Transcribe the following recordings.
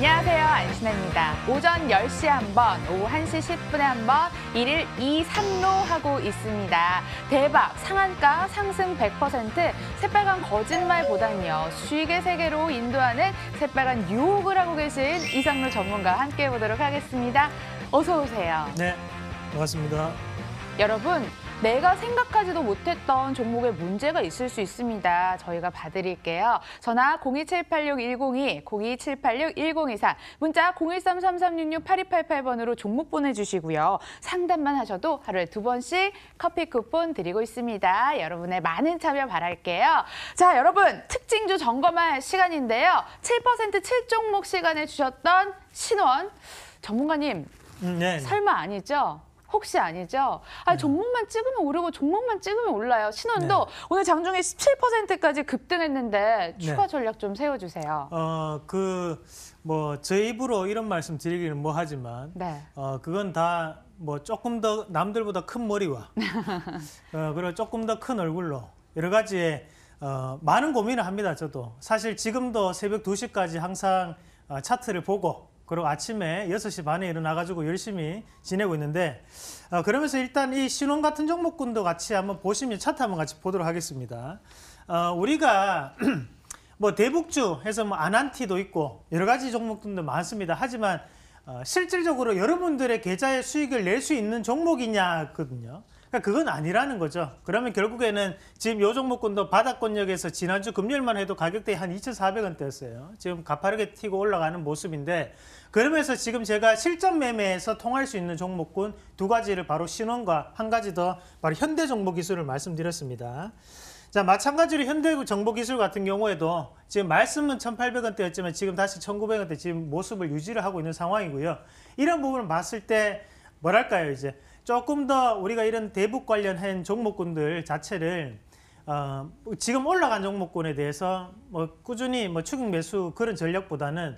안녕하세요. 안신혜입니다. 오전 10시에 한 번, 오후 1시 10분에 한 번, 1일 2, 3로 하고 있습니다. 대박! 상한가 상승 100%, 새빨간 거짓말보다는요. 수익의 세계로 인도하는 새빨간 유혹을 하고 계신 이상로 전문가와 함께 해보도록 하겠습니다. 어서 오세요. 네, 반갑습니다. 여러분, 내가 생각하지도 못했던 종목에 문제가 있을 수 있습니다. 저희가 봐드릴게요. 전화 02786-102, 02786-1024, 문자 013-3366-8288번으로 종목 보내주시고요. 상담만 하셔도 하루에 2번씩 커피 쿠폰 드리고 있습니다. 여러분의 많은 참여 바랄게요. 자, 여러분, 특징주 점검할 시간인데요. 7% 7종목 시간에 주셨던 신원. 전문가님, 네. 설마 아니죠? 혹시 아니죠? 종목만 찍으면 오르고 종목만 찍으면 올라요. 신원도 네. 오늘 장중에 17%까지 급등했는데 추가 네. 전략 좀 세워주세요. 제 입으로 이런 말씀 드리기는 뭐하지만, 네. 그건 다 조금 더 남들보다 큰 머리와, 그리고 조금 더 큰 얼굴로 여러 가지의 많은 고민을 합니다. 저도 사실 지금도 새벽 2시까지 항상 차트를 보고. 그리고 아침에 6시 반에 일어나가지고 열심히 지내고 있는데 그러면서 일단 이 신원 같은 종목군도 같이 한번 보시면 차트 한번 같이 보도록 하겠습니다. 우리가 대북주 해서 아난티도 있고 여러 가지 종목들도 많습니다. 하지만 실질적으로 여러분들의 계좌에 수익을 낼 수 있는 종목이냐거든요. 그러니까 그건 아니라는 거죠. 그러면 결국에는 지금 요 종목군도 바닥권역에서 지난주 금요일만 해도 가격대에 한 2,400원대였어요. 지금 가파르게 튀고 올라가는 모습인데 그러면서 지금 제가 실전 매매에서 통할 수 있는 종목군 두 가지를 바로 신원과 한 가지 더 바로 현대정보기술을 말씀드렸습니다. 자, 마찬가지로 현대정보기술 같은 경우에도 지금 말씀은 1,800원대였지만 지금 다시 1,900원대 지금 모습을 유지를 하고 있는 상황이고요. 이런 부분을 봤을 때 뭐랄까요, 이제 조금 더 우리가 이런 대북 관련한 종목군들 자체를 지금 올라간 종목군에 대해서 꾸준히 추격 매수 그런 전략보다는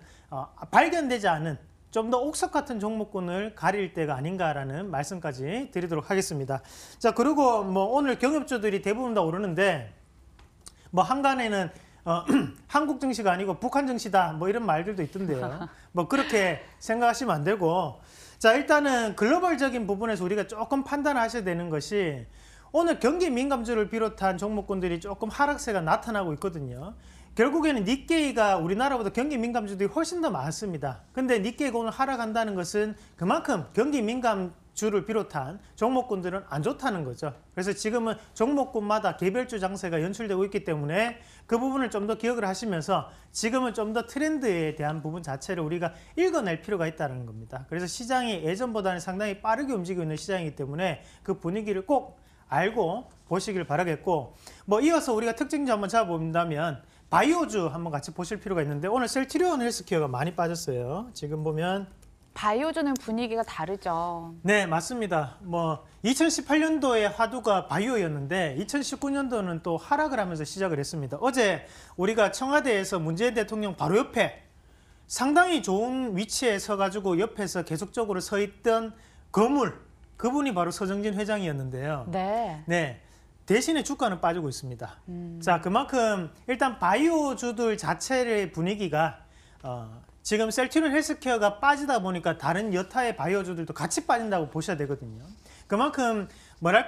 발견되지 않은 좀 더 옥석 같은 종목군을 가릴 때가 아닌가라는 말씀까지 드리도록 하겠습니다. 자, 그리고 오늘 경협주들이 대부분 다 오르는데 한간에는 한국 증시가 아니고 북한 증시다 이런 말들도 있던데요. 그렇게 생각하시면 안 되고, 자, 일단은 글로벌적인 부분에서 우리가 조금 판단하셔야 되는 것이 오늘 경기 민감주를 비롯한 종목군들이 조금 하락세가 나타나고 있거든요. 결국에는 니케이가 우리나라보다 경기 민감주들이 훨씬 더 많습니다. 근데 니케이가 오늘 하락한다는 것은 그만큼 경기 민감주를 비롯한 종목군들은 안 좋다는 거죠. 그래서 지금은 종목군마다 개별주 장세가 연출되고 있기 때문에 그 부분을 좀 더 기억을 하시면서 지금은 좀 더 트렌드에 대한 부분 자체를 우리가 읽어낼 필요가 있다는 겁니다. 그래서 시장이 예전보다는 상당히 빠르게 움직이고 있는 시장이기 때문에 그 분위기를 꼭 알고 보시길 바라겠고, 이어서 우리가 특징주 한번 잡아본다면 바이오주 한번 같이 보실 필요가 있는데 오늘 셀트리온 헬스케어가 많이 빠졌어요. 지금 보면 바이오주는 분위기가 다르죠. 네, 맞습니다. 2018년도에 화두가 바이오였는데 2019년도는 또 하락을 하면서 시작을 했습니다. 어제 우리가 청와대에서 문재인 대통령 바로 옆에 상당히 좋은 위치에 서가지고 옆에서 계속적으로 서 있던 그분이 바로 서정진 회장이었는데요. 네. 네. 대신에 주가는 빠지고 있습니다. 자, 그만큼 일단 바이오주들 자체의 분위기가 지금 셀트리온 헬스케어가 빠지다 보니까 다른 여타의 바이오주들도 같이 빠진다고 보셔야 되거든요. 그만큼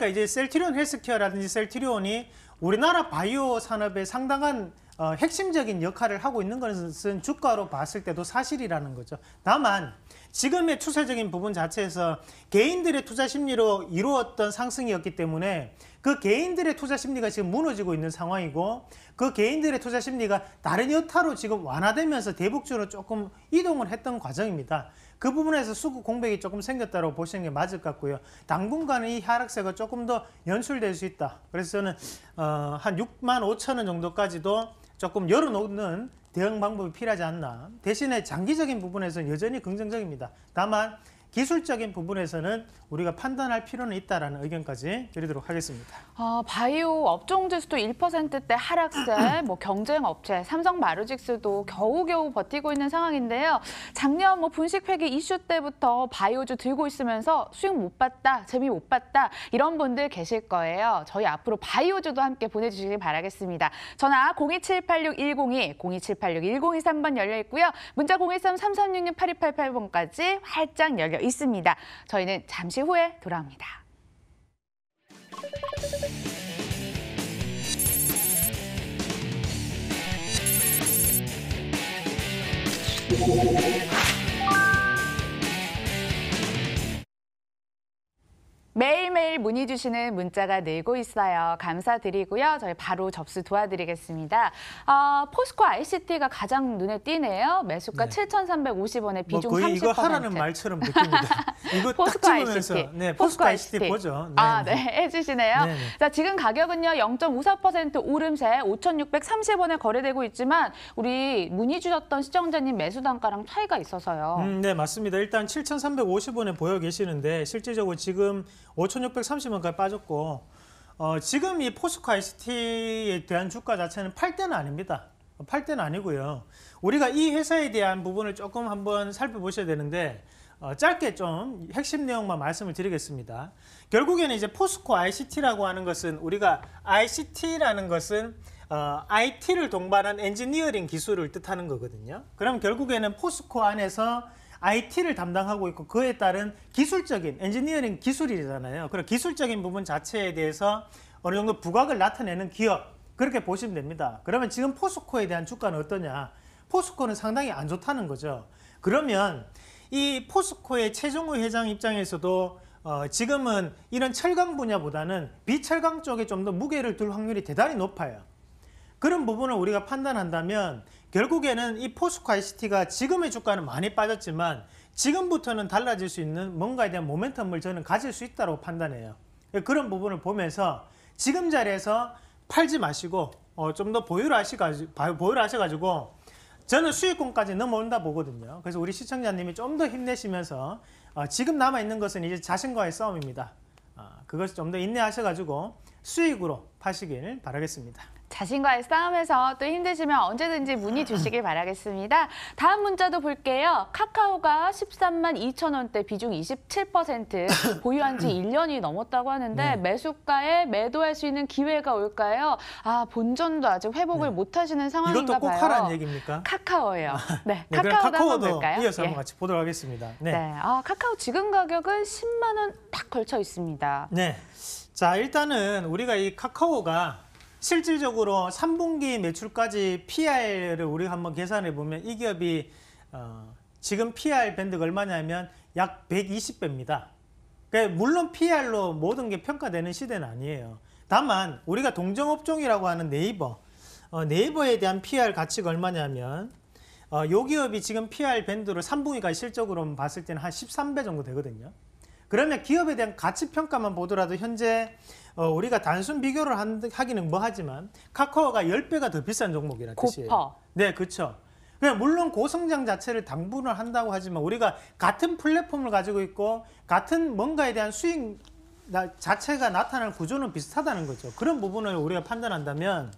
이제 셀트리온 헬스케어라든지 셀트리온이 우리나라 바이오 산업에 상당한 핵심적인 역할을 하고 있는 것은 주가로 봤을 때도 사실이라는 거죠. 다만 지금의 추세적인 부분 자체에서 개인들의 투자 심리로 이루었던 상승이었기 때문에 그 개인들의 투자 심리가 지금 무너지고 있는 상황이고, 그 개인들의 투자 심리가 다른 여타로 지금 완화되면서 대북주로 조금 이동을 했던 과정입니다. 그 부분에서 수급 공백이 조금 생겼다고 보시는 게 맞을 것 같고요. 당분간은 이 하락세가 조금 더 연출될 수 있다. 그래서 저는 한 65,000원 정도까지도 조금 열어놓는 대응 방법이 필요하지 않나. 대신에 장기적인 부분에서는 여전히 긍정적입니다. 다만 기술적인 부분에서는 우리가 판단할 필요는 있다라는 의견까지 드리도록 하겠습니다. 바이오 업종 지수도 1%대 하락세, 경쟁 업체 삼성 마루직스도 겨우겨우 버티고 있는 상황인데요. 작년 분식 회계 이슈 때부터 바이오주 들고 있으면서 수익 못 봤다, 재미 못 봤다 이런 분들 계실 거예요. 저희 앞으로 바이오주도 함께 보내주시길 바라겠습니다. 전화 02786-102, 02786-1023번 열려 있고요. 문자 013-3366-8288번까지 활짝 열려 있습니다. 저희는 잠시 후에 돌아옵니다. 매일매일 문의 주시는 문자가 늘고 있어요. 감사드리고요. 저희 바로 접수 도와드리겠습니다. 포스코 ICT가 가장 눈에 띄네요. 매수가 7,350원에 비중 30%. 거의 이거 하라는 말처럼 느낍니다. 이거 포스코 딱 찍으면서 ICT. 포스코 ICT 보죠. 네, 해주시네요. 네네. 자, 지금 가격은요 0.54% 오름세 5,630원에 거래되고 있지만 우리 문의 주셨던 시청자님 매수 단가랑 차이가 있어서요. 네, 맞습니다. 일단 7,350원에 보여 계시는데 실질적으로 지금 5,630원까지 빠졌고 지금 이 포스코 ICT에 대한 주가 자체는 팔 때는 아닙니다. 팔 때는 아니고요. 우리가 이 회사에 대한 부분을 조금 한번 살펴보셔야 되는데 짧게 좀 핵심 내용만 말씀을 드리겠습니다. 결국에는 이제 포스코 ICT라고 하는 것은 우리가 ICT라는 것은 IT를 동반한 엔지니어링 기술을 뜻하는 거거든요. 그럼 결국에는 포스코 안에서 IT를 담당하고 있고 그에 따른 기술적인 엔지니어링 기술이잖아요. 그런 기술적인 부분 자체에 대해서 어느 정도 부각을 나타내는 기업 그렇게 보시면 됩니다. 그러면 지금 포스코에 대한 주가는 어떠냐? 포스코는 상당히 안 좋다는 거죠. 그러면 이 포스코의 최종우 회장 입장에서도 지금은 이런 철강 분야보다는 비철강 쪽에 좀 더 무게를 둘 확률이 대단히 높아요. 그런 부분을 우리가 판단한다면 결국에는 이 포스코 ICT가 지금의 주가는 많이 빠졌지만 지금부터는 달라질 수 있는 뭔가에 대한 모멘텀을 저는 가질 수 있다고 판단해요. 그런 부분을 보면서 지금 자리에서 팔지 마시고 좀 더 보유를 하셔가지고 저는 수익권까지 넘어온다 보거든요. 그래서 우리 시청자님이 좀 더 힘내시면서 지금 남아있는 것은 이제 자신과의 싸움입니다. 그것을 좀 더 인내하셔가지고 수익으로 파시길 바라겠습니다. 자신과의 싸움에서 또 힘드시면 언제든지 문의 주시길 바라겠습니다. 다음 문자도 볼게요. 카카오가 13만 2천 원대 비중 27% 보유한 지 1년이 넘었다고 하는데 매수가에 매도할 수 있는 기회가 올까요? 본전도 아직 회복을 못 하시는 상황인가 봐요. 이것도 꼭 하라는 얘기입니까? 카카오예요. 네, 네, 카카오도 한번 카카오도 볼까요? 이어서 한번 같이 보도록 하겠습니다. 네, 카카오 지금 가격은 10만 원 딱 걸쳐 있습니다. 네, 자 일단은 우리가 이 카카오가 실질적으로 3분기 매출까지 PR을 우리가 한번 계산해 보면 이 기업이 지금 PR 밴드가 얼마냐면 약 120배입니다. 그러니까 물론 PR로 모든 게 평가되는 시대는 아니에요. 다만 우리가 동종업종이라고 하는 네이버에 대한 PR 가치가 얼마냐면 이 기업이 지금 PR 밴드로 3분기까지 실적으로 봤을 때는 한 13배 정도 되거든요. 그러면 기업에 대한 가치 평가만 보더라도 현재 우리가 단순 비교를 하기는 뭐하지만 카카오가 10배가 더 비싼 종목이라는 뜻이에요. 고퍼. 네, 그렇죠. 그냥 물론 고성장 자체를 당분을 한다고 하지만 우리가 같은 플랫폼을 가지고 있고 같은 뭔가에 대한 수익 자체가 나타나는 구조는 비슷하다는 거죠. 그런 부분을 우리가 판단한다면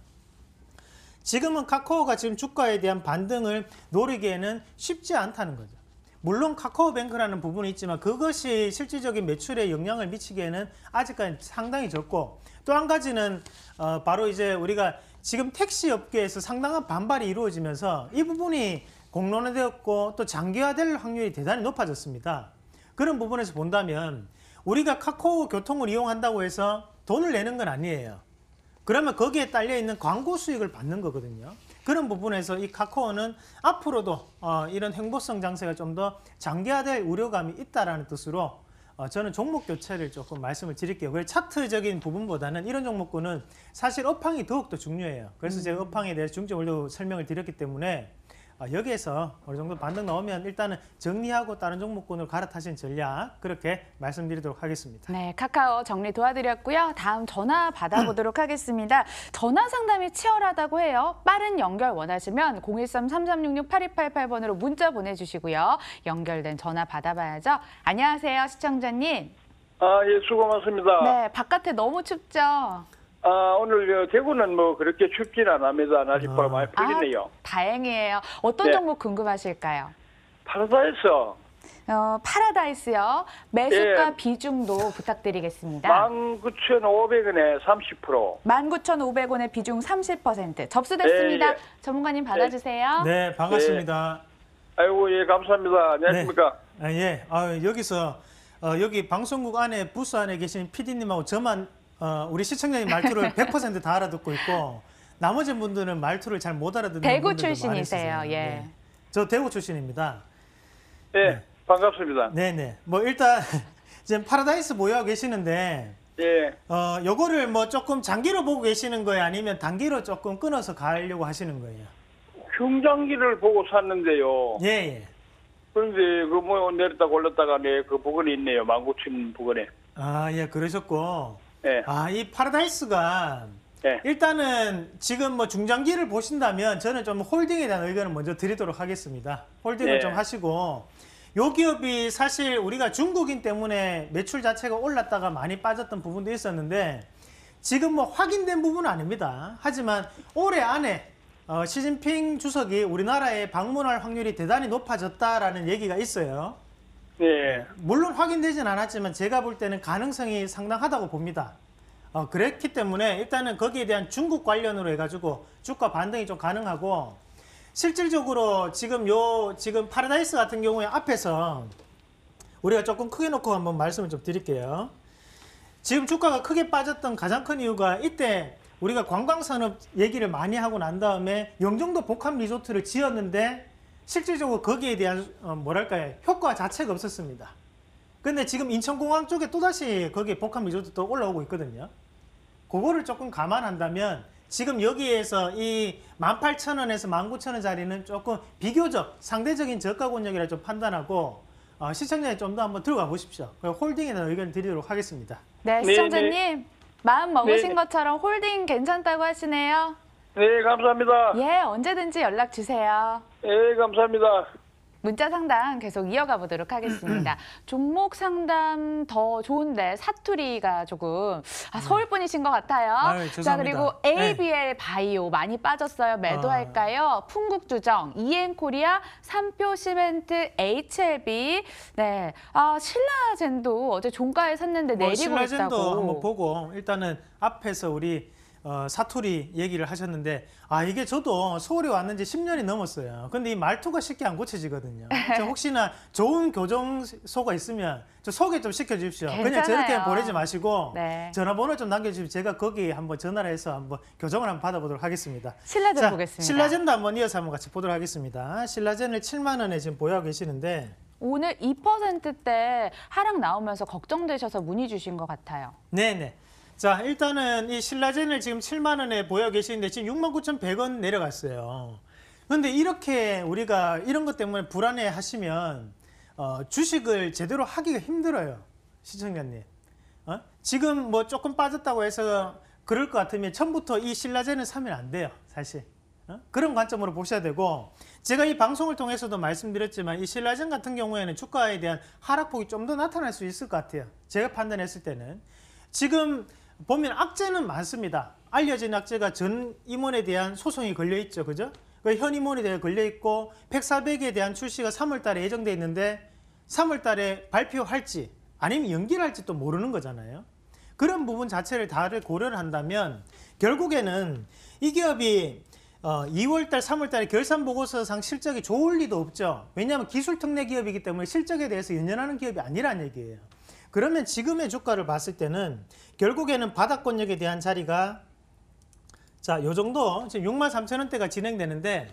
지금은 카카오가 지금 주가에 대한 반등을 노리기에는 쉽지 않다는 거죠. 물론 카카오뱅크라는 부분이 있지만 그것이 실질적인 매출에 영향을 미치기에는 아직까지 상당히 적고 또 한 가지는 바로 이제 우리가 지금 택시 업계에서 상당한 반발이 이루어지면서 이 부분이 공론화되었고 또 장기화될 확률이 대단히 높아졌습니다. 그런 부분에서 본다면 우리가 카카오 교통을 이용한다고 해서 돈을 내는 건 아니에요. 그러면 거기에 딸려있는 광고 수익을 받는 거거든요. 그런 부분에서 이 카카오는 앞으로도 이런 횡보성 장세가 좀 더 장기화될 우려감이 있다는 뜻으로 저는 종목 교체를 조금 말씀을 드릴게요. 그래서 차트적인 부분보다는 이런 종목군은 사실 업황이 더욱더 중요해요. 그래서 제가 업황에 대해서 중점을 설명을 드렸기 때문에 여기에서 어느 정도 반등 나오면 일단은 정리하고 다른 종목군을 갈아타신 전략 그렇게 말씀드리도록 하겠습니다. 네, 카카오 정리 도와드렸고요. 다음 전화 받아보도록 하겠습니다. 전화 상담이 치열하다고 해요. 빠른 연결 원하시면 013-3366-8288번으로 문자 보내주시고요. 연결된 전화 받아봐야죠. 안녕하세요, 시청자님. 예, 수고 많습니다. 네, 바깥에 너무 춥죠? 오늘 대구는 뭐 그렇게 춥진 않습니다. 날씨 바람 많이 풀리네요. 다행이에요. 어떤 네. 종목 궁금하실까요? 파라다이스 파라다이스요. 매수가 예. 비중도 부탁드리겠습니다. 19,500원에 30%. 19,500원의 비중 30% 접수됐습니다. 예, 예. 전문가님 받아주세요. 네, 반갑습니다. 아이고, 예, 감사합니다. 안녕하십니까? 여기서 여기 방송국 안에 부스 안에 계신 PD님하고 저만 우리 시청자님 말투를 100% 다 알아듣고 있고 나머지 분들은 말투를 잘 못 알아듣는 대구 분들도 많이 출신이세요. 있으세요. 예. 네. 저 대구 출신입니다. 예, 네. 반갑습니다. 네네. 뭐 일단 지금 파라다이스 보유하고 계시는데 예, 요거를 뭐 조금 장기로 보고 계시는 거예요? 아니면 단기로 조금 끊어서 가려고 하시는 거예요? 흉장기를 보고 샀는데요. 예, 예. 그런데 그 뭐 내렸다가 올랐다가 그 부근이 있네요. 19,000 부근에. 아, 예, 그러셨고. 예, 이 파라다이스가 예, 일단은 지금 뭐 중장기를 보신다면 저는 좀 홀딩에 대한 의견을 먼저 드리도록 하겠습니다. 홀딩을 예. 좀 하시고 요 기업이 사실 우리가 중국인 때문에 매출 자체가 올랐다가 많이 빠졌던 부분도 있었는데 지금 뭐 확인된 부분은 아닙니다. 하지만 올해 안에 시진핑 주석이 우리나라에 방문할 확률이 대단히 높아졌다라는 얘기가 있어요. 예, 물론 확인되진 않았지만 제가 볼 때는 가능성이 상당하다고 봅니다. 그랬기 때문에 일단은 거기에 대한 중국 관련으로 해가지고 주가 반등이 좀 가능하고 실질적으로 지금 파라다이스 같은 경우에 앞에서 우리가 조금 크게 놓고 한번 말씀을 좀 드릴게요. 지금 주가가 크게 빠졌던 가장 큰 이유가 이때 우리가 관광산업 얘기를 많이 하고 난 다음에 영종도 복합 리조트를 지었는데 실질적으로 거기에 대한 효과 자체가 없었습니다. 근데 지금 인천공항 쪽에 또다시 거기에 복합 리조트도 올라오고 있거든요. 그거를 조금 감안한다면 지금 여기에서 이 18,000원에서 19,000원짜리는 조금 비교적 상대적인 저가 권역이라 좀 판단하고 시청자에 좀 더 한번 들어가 보십시오. 홀딩에 대한 의견을 드리도록 하겠습니다. 네, 네, 시청자님. 마음 먹으신 네. 것처럼 홀딩 괜찮다고 하시네요. 네, 감사합니다. 예, 언제든지 연락 주세요. 예, 감사합니다. 문자 상담 계속 이어가 보도록 하겠습니다. 종목 상담 더 좋은데 사투리가 조금 서울 분이신 것 같아요. 아유, 자, 죄송합니다. 그리고 ABL 바이오 많이 빠졌어요. 매도할까요? 풍국주정, EN코리아, 삼표시멘트, HLB. 네, 신라젠도 어제 종가에 샀는데 내리고 신라젠도 있다고. 한번 보고 일단은 앞에서 우리 사투리 얘기를 하셨는데 이게 저도 서울에 왔는지 10년이 넘었어요. 근데 이 말투가 쉽게 안 고쳐지거든요. 저 혹시나 좋은 교정소가 있으면 저 소개 좀 시켜주십시오. 그냥 괜찮아요. 저렇게 보내지 마시고 네. 전화번호 좀 남겨주시면 제가 거기 한번 전화를 해서 한번 교정을 한번 받아보도록 하겠습니다. 신라젠 보겠습니다. 신라젠도 한번 이어서 한번 같이 보도록 하겠습니다. 신라젠을 7만 원에 지금 보유하고 계시는데 오늘 2%대 하락 나오면서 걱정되셔서 문의 주신 것 같아요. 네네. 자, 일단은 이 신라젠을 지금 7만 원에 보여 계시는데 지금 69,100원 내려갔어요. 그런데 이렇게 우리가 이런 것 때문에 불안해 하시면 주식을 제대로 하기가 힘들어요. 시청자님. 지금 뭐 조금 빠졌다고 해서 그럴 것 같으면 처음부터 이 신라젠을 사면 안 돼요. 사실. 그런 관점으로 보셔야 되고 제가 이 방송을 통해서도 말씀드렸지만 이 신라젠 같은 경우에는 주가에 대한 하락폭이 좀 더 나타날 수 있을 것 같아요. 제가 판단했을 때는. 지금 보면 악재는 많습니다. 알려진 악재가 전 임원에 대한 소송이 걸려 있죠. 그죠? 현 임원에 대해 걸려 있고 100,400에 대한 출시가 3월 달에 예정돼 있는데 3월 달에 발표할지 아니면 연기를 할지 또 모르는 거잖아요. 그런 부분 자체를 다를 고려를 한다면 결국에는 이 기업이 2월 달, 3월 달에 결산 보고서상 실적이 좋을 리도 없죠. 왜냐하면 기술 특례 기업이기 때문에 실적에 대해서 연연하는 기업이 아니라는 얘기예요. 그러면 지금의 주가를 봤을 때는 결국에는 바닥권역에 대한 자리가 요 정도 지금 63,000원대가 진행되는데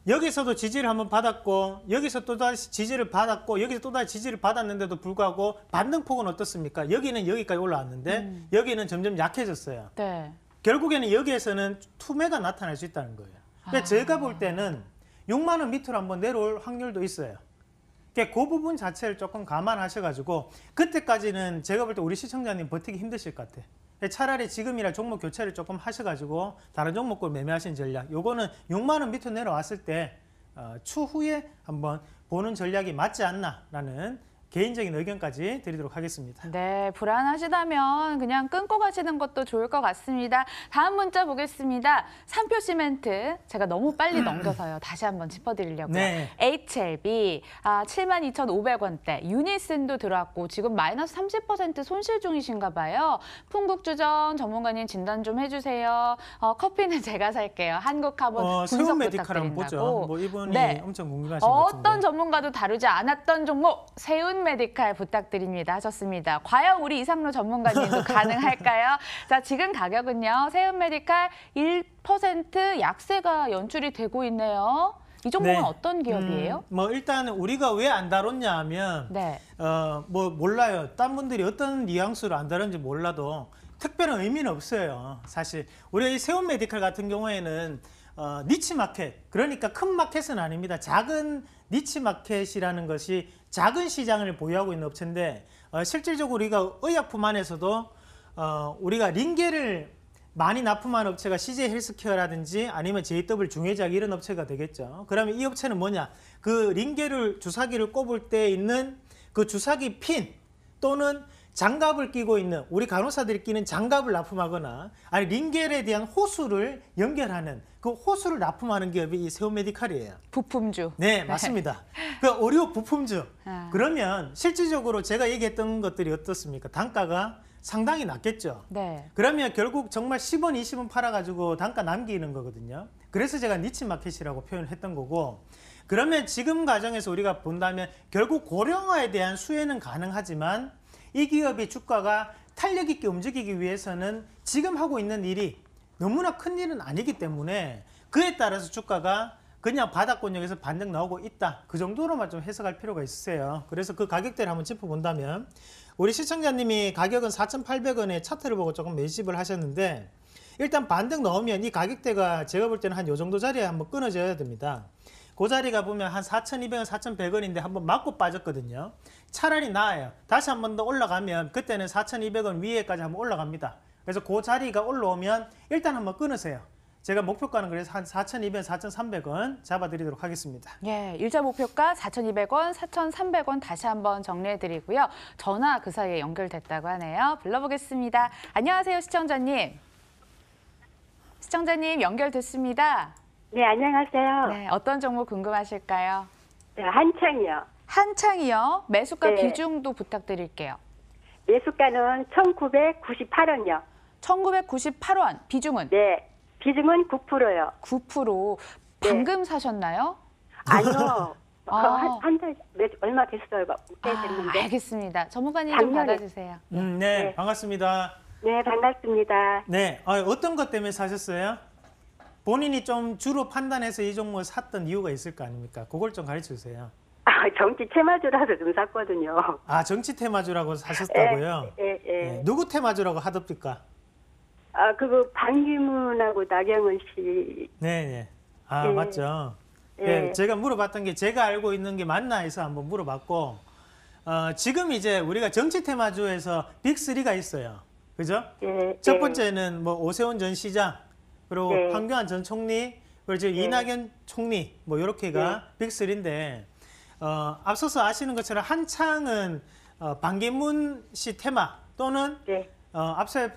여기서도 지지를 한번 받았고 여기서 또다시 지지를 받았고 여기서 또다시 지지를 받았는데도 불구하고 반등폭은 어떻습니까? 여기는 여기까지 올라왔는데 여기는 점점 약해졌어요. 네. 결국에는 여기에서는 투매가 나타날 수 있다는 거예요. 그러니까 제가 볼 때는 6만 원 밑으로 한번 내려올 확률도 있어요. 그러니까 그 부분 자체를 조금 감안하셔가지고 그때까지는 제가 볼 때 우리 시청자님 버티기 힘드실 것 같아요. 차라리 지금이라 종목 교체를 조금 하셔가지고 다른 종목을 매매하신 전략, 요거는 6만 원 밑으로 내려왔을 때 추후에 한번 보는 전략이 맞지 않나라는 개인적인 의견까지 드리도록 하겠습니다. 네, 불안하시다면 그냥 끊고 가시는 것도 좋을 것 같습니다. 다음 문자 보겠습니다. 삼표 시멘트, 제가 너무 빨리 넘겨서요. 다시 한번 짚어드리려고요. 네. HLB, 72,500원대, 유니슨도 들어왔고 지금 마이너스 30% 손실 중이신가 봐요. 풍국주정 전문가님 진단 좀 해주세요. 커피는 제가 살게요. 한국카본 분석 세운 메디칼 한번 보죠. 부탁드린다고. 뭐 이분이 네. 엄청 궁금하신 것 같은데. 어떤 전문가도 다루지 않았던 종목 세운 메디칼 부탁드립니다 하셨습니다. 과연 우리 이상로 전문가님도 가능할까요? 자, 지금 가격은요. 세운 메디칼 1% 약세가 연출이 되고 있네요. 이 종목은 네. 어떤 기업이에요? 뭐 일단 우리가 왜 안 다뤘냐 하면 네. 뭐 몰라요. 딴 분들이 어떤 뉘앙스로 안 다른지 몰라도 특별한 의미는 없어요. 사실 우리가 이 세운 메디칼 같은 경우에는 니치 마켓, 그러니까 큰 마켓은 아닙니다. 작은 니치 마켓이라는 것이 작은 시장을 보유하고 있는 업체인데 실질적으로 우리가 의약품 안에서도 우리가 링겔을 많이 납품한 업체가 CJ 헬스케어라든지 아니면 JW 중해제약 이런 업체가 되겠죠. 그러면 이 업체는 뭐냐? 그 링겔을 주사기를 꼽을 때 있는 그 주사기 핀 또는 장갑을 끼고 있는 우리 간호사들이 끼는 장갑을 납품하거나 아니 링겔에 대한 호수를 연결하는 그 호수를 납품하는 기업이 이 세운 메디칼이에요. 부품주. 네, 맞습니다. 그 의료 부품주. 아. 그러면 실질적으로 제가 얘기했던 것들이 어떻습니까? 단가가 상당히 낮겠죠. 네. 그러면 결국 정말 10원, 20원 팔아가지고 단가 남기는 거거든요. 그래서 제가 니치 마켓이라고 표현을 했던 거고, 그러면 지금 과정에서 우리가 본다면 결국 고령화에 대한 수혜는 가능하지만 이 기업의 주가가 탄력 있게 움직이기 위해서는 지금 하고 있는 일이 너무나 큰 일은 아니기 때문에 그에 따라서 주가가 그냥 바닥권역에서 반등 나오고 있다. 그 정도로만 좀 해석할 필요가 있으세요. 그래서 그 가격대를 한번 짚어본다면 우리 시청자님이 가격은 4,800원에 차트를 보고 조금 매집을 하셨는데 일단 반등 나오면 이 가격대가 제가 볼 때는 한 요 정도 자리에 한번 끊어져야 됩니다. 그 자리가 보면 한 4,200원, 4,100원인데 한번 맞고 빠졌거든요. 차라리 나아요. 다시 한 번 더 올라가면 그때는 4,200원 위에까지 한번 올라갑니다. 그래서 그 자리가 올라오면 일단 한번 끊으세요. 제가 목표가는 그래서 한 4,200원, 4,300원 잡아드리도록 하겠습니다. 예, 일자 목표가 4,200원, 4,300원 다시 한번 정리해드리고요. 전화 그 사이에 연결됐다고 하네요. 불러보겠습니다. 안녕하세요, 시청자님. 시청자님 연결됐습니다. 네, 안녕하세요. 네, 어떤 종목 궁금하실까요? 네, 한창이요. 한창이요. 매수가 네. 비중도 부탁드릴게요. 매수가는 1,998원이요. 1,998원, 비중은 네, 비중은 9%요. 9%. 방금 사셨나요? 아니요. 아. 한 달, 얼마 됐어요. 꽤 됐는데. 알겠습니다. 전문가님 좀 작년에. 받아주세요. 네, 네. 반갑습니다. 네, 반갑습니다. 네, 어떤 것 때문에 사셨어요? 본인이 좀 주로 판단해서 이 종목을 샀던 이유가 있을 거 아닙니까? 그걸 좀 가르쳐 주세요. 정치 테마주라서 좀 샀거든요. 아, 정치 테마주라고 사셨다고요? 예. 네, 누구 테마주라고 하던입니까? 그거 반기문하고 나경원 씨. 네. 아, 예. 맞죠. 예. 예, 제가 물어봤던 게 제가 알고 있는 게 맞나 해서 한번 물어봤고, 지금 이제 우리가 정치 테마주에서 빅3가 있어요. 그죠? 예. 첫 예. 번째는 뭐 오세훈 전 시장, 그리고 네. 황교안 전 총리, 그리고 이제 이낙연 총리, 뭐 이렇게가 빅3인데, 앞서서 아시는 것처럼 한창은 반기문 씨 테마 또는 네.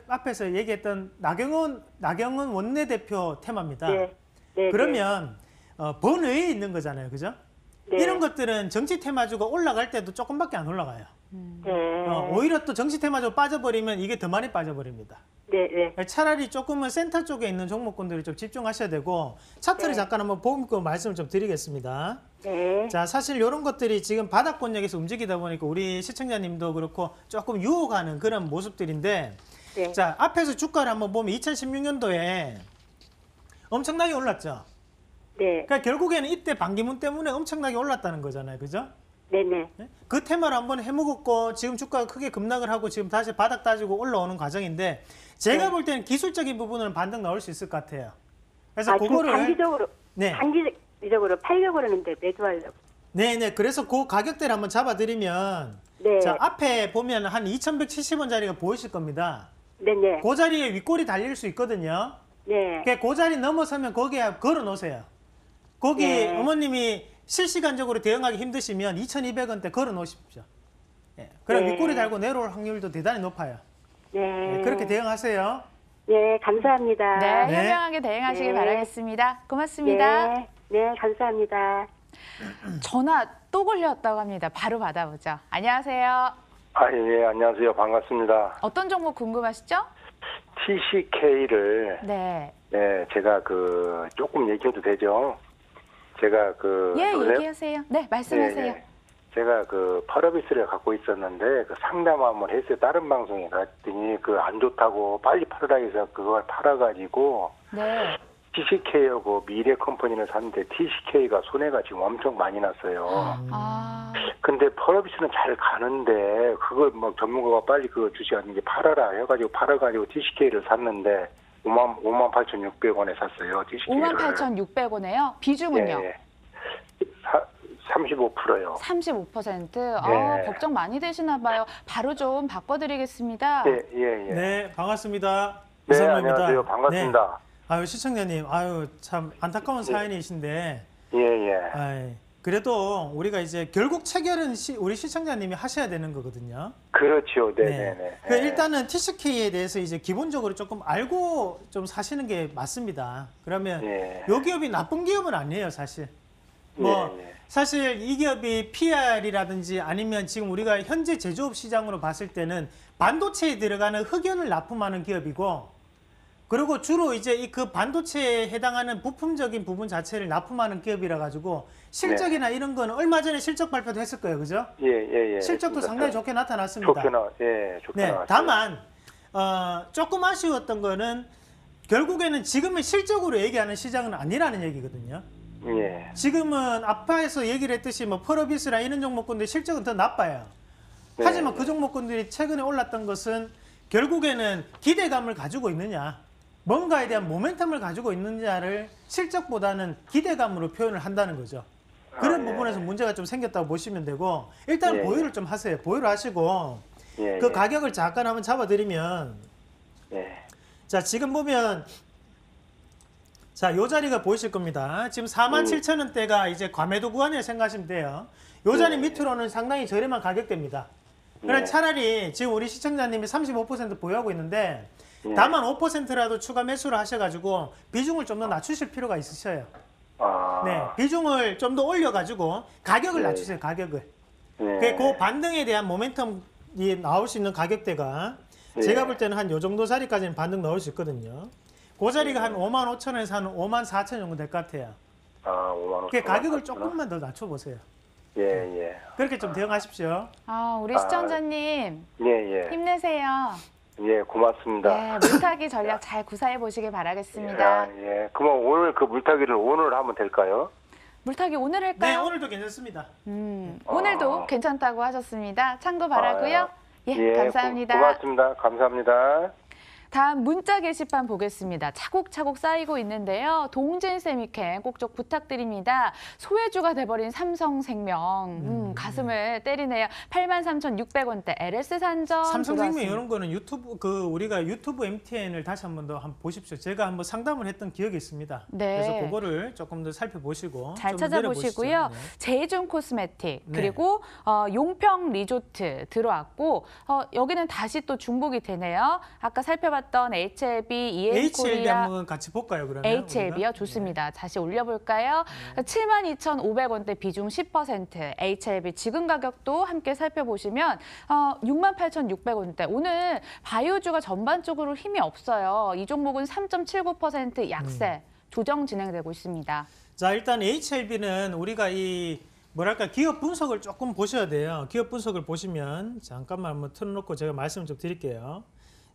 앞에서 얘기했던 나경원 원내대표 테마입니다. 네. 그러면 본의에 있는 거잖아요, 그죠? 네. 이런 것들은 정치 테마주가 올라갈 때도 조금밖에 안 올라가요. 네. 오히려 또 정치 테마주 빠져버리면 이게 더 많이 빠져버립니다. 네. 차라리 조금은 센터 쪽에 있는 종목군들이 좀 집중하셔야 되고 차트를 네. 잠깐 한번 보고 말씀을 좀 드리겠습니다. 네. 자, 사실 이런 것들이 지금 바닥권역에서 움직이다 보니까 우리 시청자님도 그렇고 조금 유혹하는 그런 모습들인데, 네. 자, 앞에서 주가를 한번 보면 2016년도에 엄청나게 올랐죠. 네. 그러니까 결국에는 이때 반기문 때문에 엄청나게 올랐다는 거잖아요, 그죠? 네네. 그 테마를 한번 해먹었고 지금 주가가 크게 급락을 하고 지금 다시 바닥 따지고 올라오는 과정인데 제가 네. 볼 때는 기술적인 부분은 반등 나올 수 있을 것 같아요. 그래서 지금 그거를 단기적으로 네. 이쪽으로 팔려고 그러는데 매도하려고. 네네. 그래서 그 가격대를 한번 잡아드리면 네. 자 앞에 보면 한 2,170원짜리가 보이실 겁니다. 네네. 그 자리에 윗골이 달릴 수 있거든요. 네. 그 자리 넘어서면 거기에 걸어 놓으세요. 거기 네. 어머님이 실시간적으로 대응하기 힘드시면 2,200원대 걸어 놓으십시오. 예. 그럼 네. 윗골이 달고 내려올 확률도 대단히 높아요. 네. 예, 그렇게 대응하세요. 네, 감사합니다. 네, 네. 현명하게 대응하시길 네. 바라겠습니다. 고맙습니다. 네. 네, 감사합니다. 전화 또 걸렸다고 합니다. 바로 받아보죠. 안녕하세요. 예, 안녕하세요. 반갑습니다. 어떤 종목 궁금하시죠? TCK를, 네. 네, 제가 조금 얘기해도 되죠? 제가 예, 여보세요? 얘기하세요. 네, 말씀하세요. 예. 제가 펄어비스를 갖고 있었는데, 상담 한번 했어요. 다른 방송에 갔더니, 안 좋다고 빨리 팔으라 해서 그걸 팔아가지고, 네. TCK하고 미래 컴퍼니를 샀는데, TCK가 손해가 지금 엄청 많이 났어요. 아, 근데 펄어비스는 잘 가는데 그걸 전문가가 빨리 주식하는 게 팔아라 해가지고 팔아가지고 TCK를 샀는데 58,600원에 샀어요. TCK를. 58,600원에요. 비중은요? 예. 35%요. 35%. 네. 걱정 많이 되시나 봐요. 바로 좀 바꿔드리겠습니다. 예. 네, 반갑습니다. 네, 이상로입니다. 안녕하세요. 반갑습니다. 네. 아유, 시청자님, 아유, 참 안타까운 사연이신데, 예. 아이, 그래도 우리가 이제 결국 체결은 우리 시청자님이 하셔야 되는 거거든요. 그렇죠. 네네네. 그 일단은 TCK에 대해서 이제 기본적으로 조금 알고 좀 사시는 게 맞습니다. 그러면 예. 요 기업이 나쁜 기업은 아니에요, 사실. 예. 사실 이 기업이 PR이라든지 아니면 지금 우리가 현재 제조업 시장으로 봤을 때는 반도체에 들어가는 흑연을 납품하는 기업이고, 그리고 주로 이제 그 반도체에 해당하는 부품적인 부분 자체를 납품하는 기업이라 가지고 실적이나 이런 거는 얼마 전에 실적 발표도 했을 거예요, 그죠? 예. 실적도 상당히 좋게 나타났습니다. 좋게 네, 나왔어요. 다만 조금 아쉬웠던 거는 결국에는 지금은 실적으로 얘기하는 시장은 아니라는 얘기거든요. 예. 지금은 아파에서 얘기를 했듯이 펄어비스나 이런 종목군들 실적은 더 나빠요. 네. 하지만 그 종목군들이 최근에 올랐던 것은 결국에는 기대감을 가지고 있느냐, 뭔가에 대한 모멘텀을 가지고 있느냐를 실적보다는 기대감으로 표현을 한다는 거죠. 그런 부분에서 문제가 좀 생겼다고 보시면 되고, 일단 보유를 좀 하세요. 보유를 하시고 그 가격을 잠깐 한번 잡아드리면, 자 지금 보면 자 요 자리가 보이실 겁니다. 지금 47,000원대가 이제 과매도 구간이라고 생각하시면 돼요. 요 자리 밑으로는 상당히 저렴한 가격대입니다. 그럼 차라리 지금 우리 시청자님이 35% 보유하고 있는데, 다만 5%라도 추가 매수를 하셔가지고 비중을 좀 더 낮추실 필요가 있으셔요. 네, 비중을 좀 더 올려가지고 가격을 낮추세요. 가격을. 그 반등에 대한 모멘텀이 나올 수 있는 가격대가 제가 볼 때는 한 요 정도 자리까지는 반등 나올 수 있거든요. 그 자리가 한 55,000원에서 한 54,000원 정도 될 것 같아요. 55,000원. 그 가격을 조금만 더 낮춰보세요. 예. 그렇게 좀 대응하십시오. 우리 시청자님 예. 힘내세요. 예, 고맙습니다. 네, 물타기 전략 잘 구사해 보시길 바라겠습니다. 예. 그럼 오늘 물타기를 오늘 하면 될까요? 물타기 오늘 네, 할까요? 오늘도 괜찮습니다. 오늘도 괜찮다고 하셨습니다. 참고 바라고요. 감사합니다. 고맙습니다. 감사합니다. 다음 문자 게시판 보겠습니다. 차곡차곡 쌓이고 있는데요. 동진 세미캠 꼭 좀 부탁드립니다. 소외주가 돼버린 삼성생명 가슴을 때리네요. 83,600원대 LS 산전 삼성생명 들어왔습니다. 이런 거는 우리가 유튜브 MTN을 다시 한번 더 한번 보십시오. 제가 한번 상담을 했던 기억이 있습니다. 네. 그래서 그거를 조금 더 살펴보시고 잘 좀 찾아보시고요. 내려보시죠. 네. 제이준 코스메틱 네. 그리고 용평 리조트 들어왔고 여기는 다시 또 중복이 되네요. 아까 살펴봤던 HLB, HLB EM코리아 한번 같이 볼까요, 그러면? HLB요? 우리가? 좋습니다. 다시 올려볼까요? 72,500원대 비중 10%, HLB 지금 가격도 함께 살펴보시면 68,600원대. 오늘 바이오주가 전반적으로 힘이 없어요. 이 종목은 3.79% 약세, 조정 진행되고 있습니다. 자, 일단 HLB는 우리가 기업 분석을 조금 보셔야 돼요. 기업 분석을 보시면 잠깐만 한번 틀어놓고 제가 말씀을 좀 드릴게요.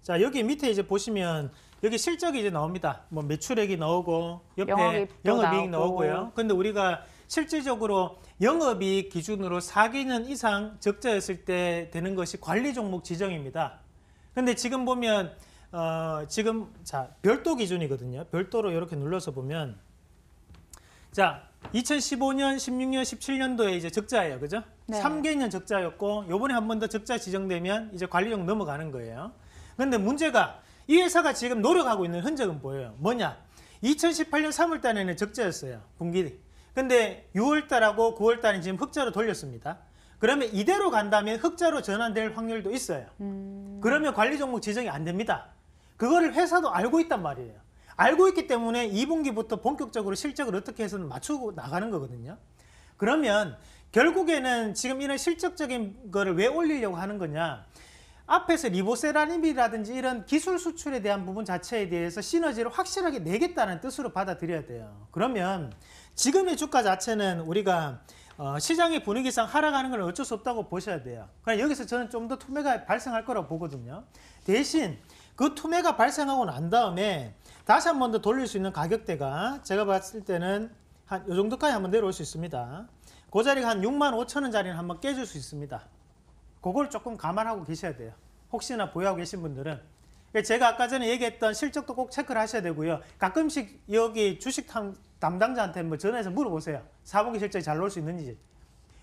자, 여기 밑에 이제 보시면 여기 실적이 이제 나옵니다. 뭐 매출액이 나오고 옆에 영업이익 나오고요. 근데 우리가 실질적으로 영업이익 기준으로 4기년 이상 적자였을 때 되는 것이 관리 종목 지정입니다. 근데 지금 보면 지금 별도 기준이거든요. 별도로 이렇게 눌러서 보면 자, 2015년, 16년, 17년도에 이제 적자예요. 그죠? 네. 3개년 적자였고 요번에 한 번 더 적자 지정되면 이제 관리종 넘어가는 거예요. 그런데 문제가 이 회사가 지금 노력하고 있는 흔적은 보여요. 뭐냐? 2018년 3월 달에는 적자였어요. 분기. 근데 6월 달하고 9월 달은 지금 흑자로 돌렸습니다. 그러면 이대로 간다면 흑자로 전환될 확률도 있어요. 그러면 관리 종목 지정이 안 됩니다. 그거를 회사도 알고 있단 말이에요. 알고 있기 때문에 2분기부터 본격적으로 실적을 어떻게 해서는 맞추고 나가는 거거든요. 그러면 결국에는 지금 이런 실적적인 거를 왜 올리려고 하는 거냐? 앞에서 리보세라닙이라든지 이런 기술 수출에 대한 부분 자체에 대해서 시너지를 확실하게 내겠다는 뜻으로 받아들여야 돼요. 그러면 지금의 주가 자체는 우리가 시장의 분위기상 하락하는 건 어쩔 수 없다고 보셔야 돼요. 그럼 여기서 저는 좀 더 투매가 발생할 거라고 보거든요. 대신 그 투매가 발생하고 난 다음에 다시 한 번 더 돌릴 수 있는 가격대가 제가 봤을 때는 한 이 정도까지 한번 내려올 수 있습니다. 그 자리가 한 65,000원짜리는 한번 깨줄 수 있습니다. 그걸 조금 감안하고 계셔야 돼요. 혹시나 보유하고 계신 분들은. 제가 아까 전에 얘기했던 실적도 꼭 체크를 하셔야 되고요. 가끔씩 여기 주식 담당자한테 뭐 전화해서 물어보세요. 4분기 실적이 잘 나올 수 있는지.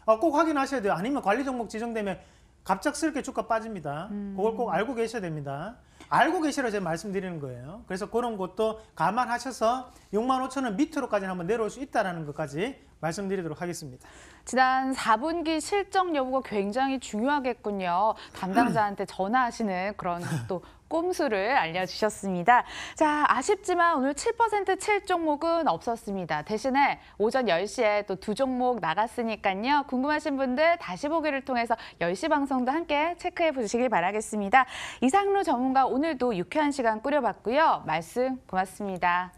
꼭 확인하셔야 돼요. 아니면 관리 종목 지정되면 갑작스럽게 주가 빠집니다. 그걸 꼭 알고 계셔야 됩니다. 알고 계시라 제가 말씀드리는 거예요. 그래서 그런 것도 감안하셔서 65,000원 밑으로까지는 한번 내려올 수 있다는 것까지 말씀드리도록 하겠습니다. 지난 4분기 실적 여부가 굉장히 중요하겠군요. 담당자한테 전화하시는 그런 또 꼼수를 알려주셨습니다. 자, 아쉽지만 오늘 7% 칠 종목은 없었습니다. 대신에 오전 10시에 또 두 종목 나갔으니까요. 궁금하신 분들 다시 보기를 통해서 10시 방송도 함께 체크해 보시길 바라겠습니다. 이상로 전문가 오늘도 유쾌한 시간 꾸려봤고요. 말씀 고맙습니다.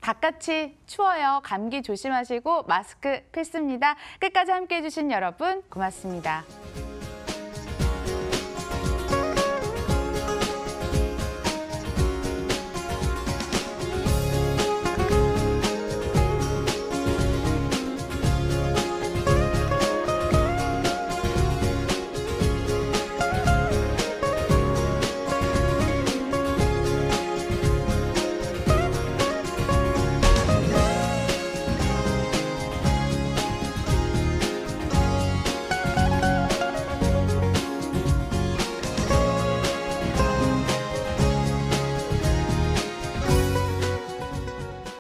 바깥이 추워요. 감기 조심하시고 마스크 필수입니다. 끝까지 함께해 주신 여러분 고맙습니다.